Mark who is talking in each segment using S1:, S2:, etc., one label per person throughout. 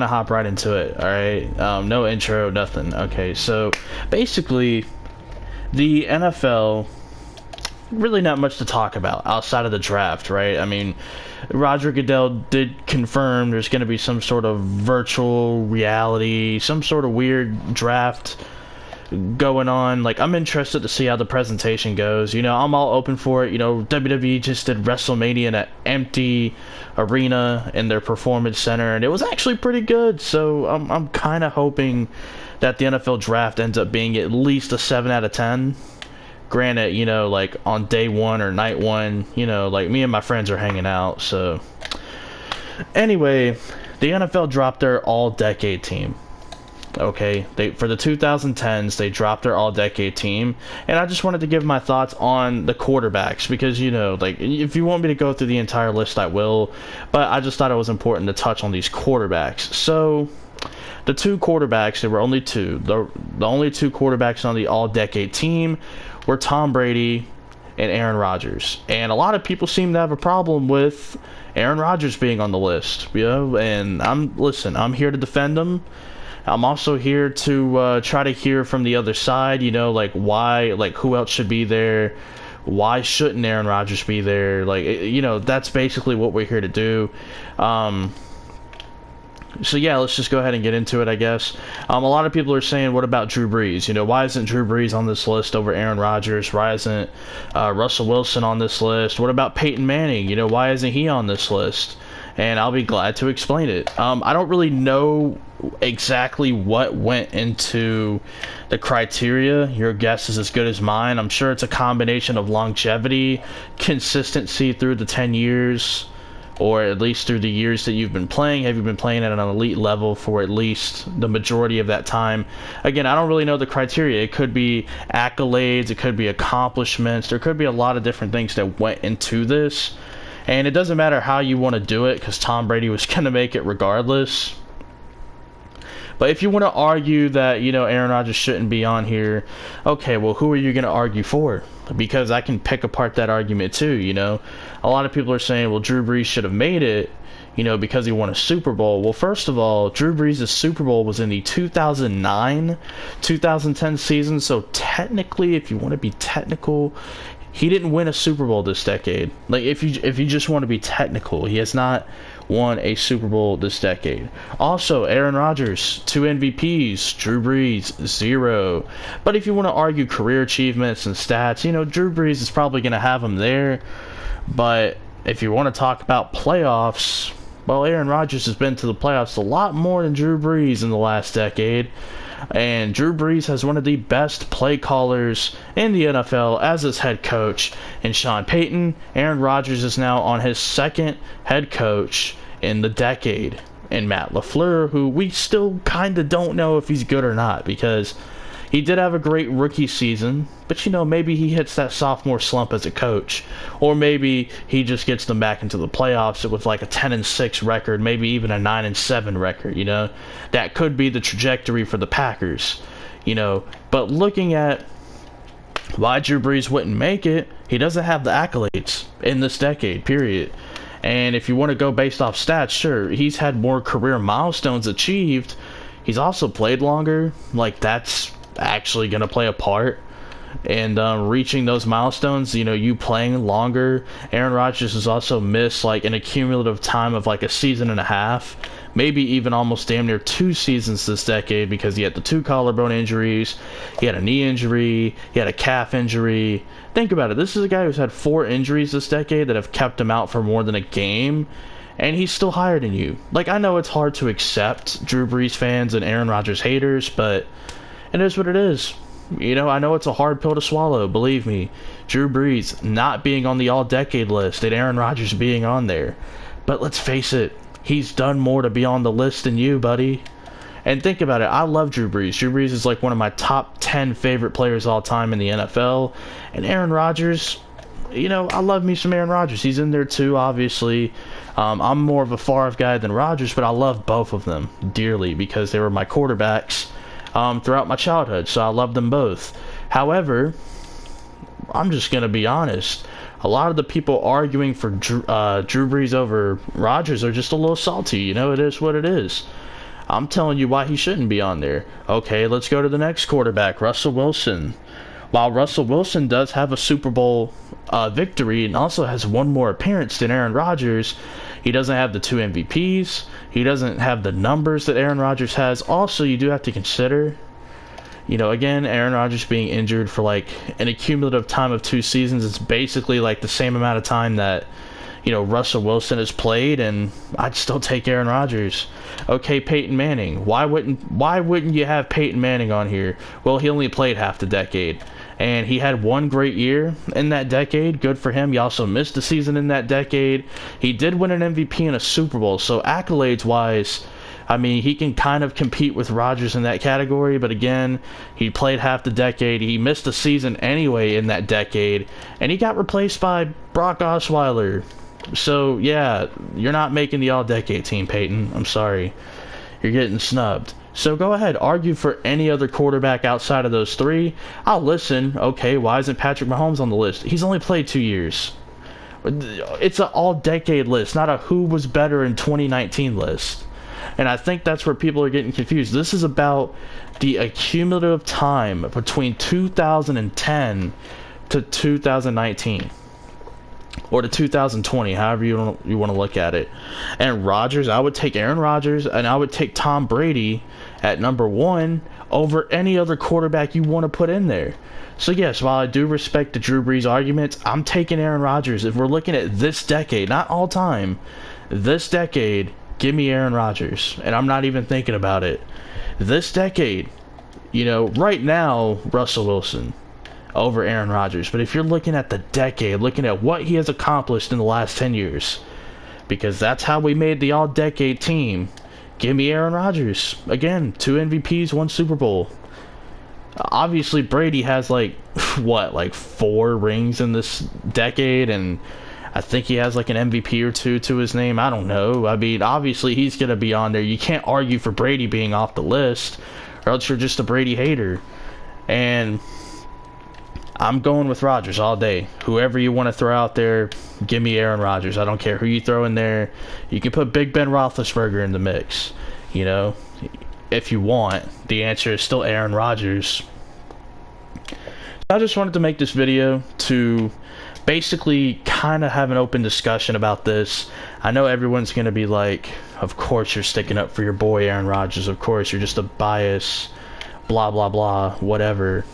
S1: gonna hop right into it. All right, no intro, nothing. Okay, so basically, the NFL, really not much to talk about outside of the draft, right? I mean, Roger Goodell did confirm there's going to be some sort of virtual reality, some sort of weird draft going on. Like, I'm interested to see how the presentation goes. You know, I'm all open for it. You know, WWE just did WrestleMania in an empty arena in their performance center, and it was actually pretty good. So I'm kind of hoping that the NFL draft ends up being at least a 7 out of 10. Granted, you know, like on day one or night one, you know, like me and my friends are hanging out. So anyway, the NFL dropped their all-decade team. Okay, for the 2010s, they dropped their all-decade team, and I just wanted to give my thoughts on the quarterbacks because, you know, like, if you want me to go through the entire list, I will, but I just thought it was important to touch on these quarterbacks. So the two quarterbacks, there were only two. The only two quarterbacks on the all-decade team were Tom Brady and Aaron Rodgers. And a lot of people seem to have a problem with Aaron Rodgers being on the list, you know, and I'm here to defend him. I'm also here to try to hear from the other side, you know, like why, like who else should be there? Why shouldn't Aaron Rodgers be there? Like, you know, that's basically what we're here to do. So yeah, let's just go ahead and get into it, I guess. A lot of people are saying, what about Drew Brees? You know, why isn't Drew Brees on this list over Aaron Rodgers? Why isn't Russell Wilson on this list? What about Peyton Manning? You know, why isn't he on this list? And I'll be glad to explain it. I don't really know exactly what went into the criteria. Your guess is as good as mine. I'm sure it's a combination of longevity, consistency through the 10 years, or at least through the years that you've been playing. Have you been playing at an elite level for at least the majority of that time? Again, I don't really know the criteria. It could be accolades, it could be accomplishments, there could be a lot of different things that went into this. And it doesn't matter how you want to do it, because Tom Brady was going to make it regardless. But if you want to argue that, you know, Aaron Rodgers shouldn't be on here, okay, well, who are you going to argue for? Because I can pick apart that argument too, you know. A lot of people are saying, well, Drew Brees should have made it, you know, because he won a Super Bowl. Well, first of all, Drew Brees' Super Bowl was in the 2009-2010 season, so technically, if you want to be technical, he didn't win a Super Bowl this decade. Like, if you just want to be technical, he has not won a Super Bowl this decade. Also, Aaron Rodgers, 2 MVPs, Drew Brees, 0. But if you want to argue career achievements and stats, you know, Drew Brees is probably going to have him there. But if you want to talk about playoffs, well, Aaron Rodgers has been to the playoffs a lot more than Drew Brees in the last decade. And Drew Brees has one of the best play callers in the NFL as his head coach in Sean Payton. Aaron Rodgers is now on his second head coach in the decade in Matt LaFleur, who we still kind of don't know if he's good or not, because he did have a great rookie season, but, you know, maybe he hits that sophomore slump as a coach, or maybe he just gets them back into the playoffs with like a 10-6 record, maybe even a 9-7 record, you know. That could be the trajectory for the Packers, you know. But looking at why Drew Brees wouldn't make it, he doesn't have the accolades in this decade, period. And if you want to go based off stats, sure, he's had more career milestones achieved. He's also played longer. Like, that's actually going to play a part in reaching those milestones. You know, you playing longer. Aaron Rodgers has also missed like an accumulative time of like a season and a half, maybe even almost damn near 2 seasons this decade, because he had the 2 collarbone injuries, he had a knee injury, he had a calf injury. Think about it. This is a guy who's had 4 injuries this decade that have kept him out for more than a game, and he's still higher than you. Like, I know it's hard to accept, Drew Brees fans and Aaron Rodgers haters, but it is what it is. You know, I know it's a hard pill to swallow, believe me. Drew Brees not being on the all-decade list and Aaron Rodgers being on there. But let's face it, he's done more to be on the list than you, buddy. And think about it, I love Drew Brees. Drew Brees is like one of my top 10 favorite players all time in the NFL. And Aaron Rodgers, you know, I love me some Aaron Rodgers. He's in there too, obviously. I'm more of a Favre guy than Rodgers, but I love both of them dearly because they were my quarterbacks throughout my childhood, so I love them both. However, I'm just going to be honest. A lot of the people arguing for Drew Brees over Rodgers are just a little salty. You know, it is what it is. I'm telling you why he shouldn't be on there. Okay, let's go to the next quarterback, Russell Wilson. While Russell Wilson does have a Super Bowl victory and also has one more appearance than Aaron Rodgers, he doesn't have the 2 MVPs. He doesn't have the numbers that Aaron Rodgers has. Also, you do have to consider, you know, again, Aaron Rodgers being injured for like an accumulative time of 2 seasons. It's basically like the same amount of time that, you know, Russell Wilson has played, and I'd still take Aaron Rodgers. Okay, Peyton Manning. Why wouldn't you have Peyton Manning on here? Well, he only played half the decade, and he had one great year in that decade. Good for him. He also missed a season in that decade. He did win an MVP and a Super Bowl, so accolades-wise, I mean, he can kind of compete with Rodgers in that category, but again, he played half the decade. He missed a season anyway in that decade, and he got replaced by Brock Osweiler. So, yeah, you're not making the all-decade team, Peyton. I'm sorry. You're getting snubbed. So go ahead, argue for any other quarterback outside of those 3. I'll listen. Okay, why isn't Patrick Mahomes on the list? He's only played 2 years. It's an all-decade list, not a who was better in 2019 list. And I think that's where people are getting confused. This is about the accumulative time between 2010 to 2019. Or to 2020, however you want to look at it. And Rodgers, I would take Aaron Rodgers, and I would take Tom Brady at number 1 over any other quarterback you want to put in there. So yes, while I do respect the Drew Brees arguments, I'm taking Aaron Rodgers. If we're looking at this decade, not all time, this decade, give me Aaron Rodgers. And I'm not even thinking about it. This decade, you know, right now, Russell Wilson over Aaron Rodgers. But if you're looking at the decade, looking at what he has accomplished in the last 10 years, because that's how we made the all-decade team, give me Aaron Rodgers. Again, 2 MVPs, 1 Super Bowl. Obviously, Brady has like, what, like 4 rings in this decade, and I think he has like an MVP or 2 to his name. I don't know. I mean, obviously, he's going to be on there. You can't argue for Brady being off the list, or else you're just a Brady hater. And I'm going with Rodgers all day. Whoever you want to throw out there, give me Aaron Rodgers. I don't care who you throw in there. You can put Big Ben Roethlisberger in the mix, you know, if you want. The answer is still Aaron Rodgers. I just wanted to make this video to basically kind of have an open discussion about this. I know everyone's going to be like, of course you're sticking up for your boy Aaron Rodgers. Of course, you're just a bias, blah, blah, blah, whatever.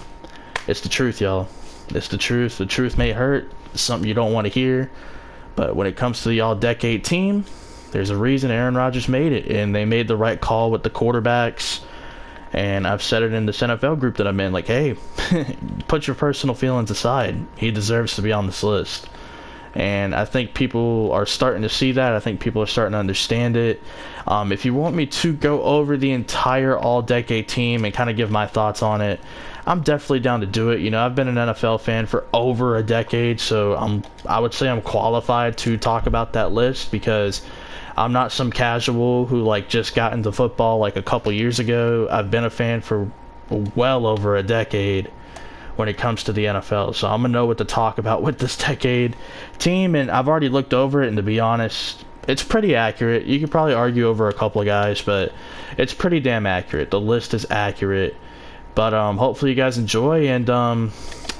S1: It's the truth, y'all. It's the truth. The truth may hurt. It's something you don't want to hear. But when it comes to the all-decade team, there's a reason Aaron Rodgers made it. And they made the right call with the quarterbacks. And I've said it in this NFL group that I'm in. Like, hey, put your personal feelings aside. He deserves to be on this list. And I think people are starting to see that. I think people are starting to understand it. If you want me to go over the entire all-decade team and kind of give my thoughts on it, I'm definitely down to do it. You know, I've been an NFL fan for over a decade, so I would say I'm qualified to talk about that list, because I'm not some casual who like just got into football like a couple years ago. I've been a fan for well over a decade when it comes to the NFL, so I'm gonna know what to talk about with this decade team. And I've already looked over it, and to be honest, it's pretty accurate. You could probably argue over a couple of guys, but it's pretty damn accurate. The list is accurate. But hopefully you guys enjoy, and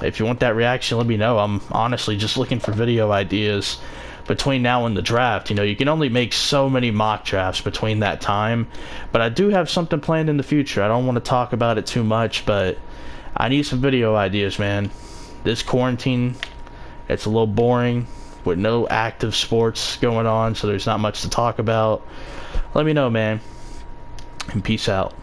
S1: if you want that reaction, let me know. I'm honestly just looking for video ideas between now and the draft. You know, you can only make so many mock drafts between that time, but I do have something planned in the future. I don't want to talk about it too much, but I need some video ideas, man. This quarantine, it's a little boring with no active sports going on, so there's not much to talk about. Let me know, man, and peace out.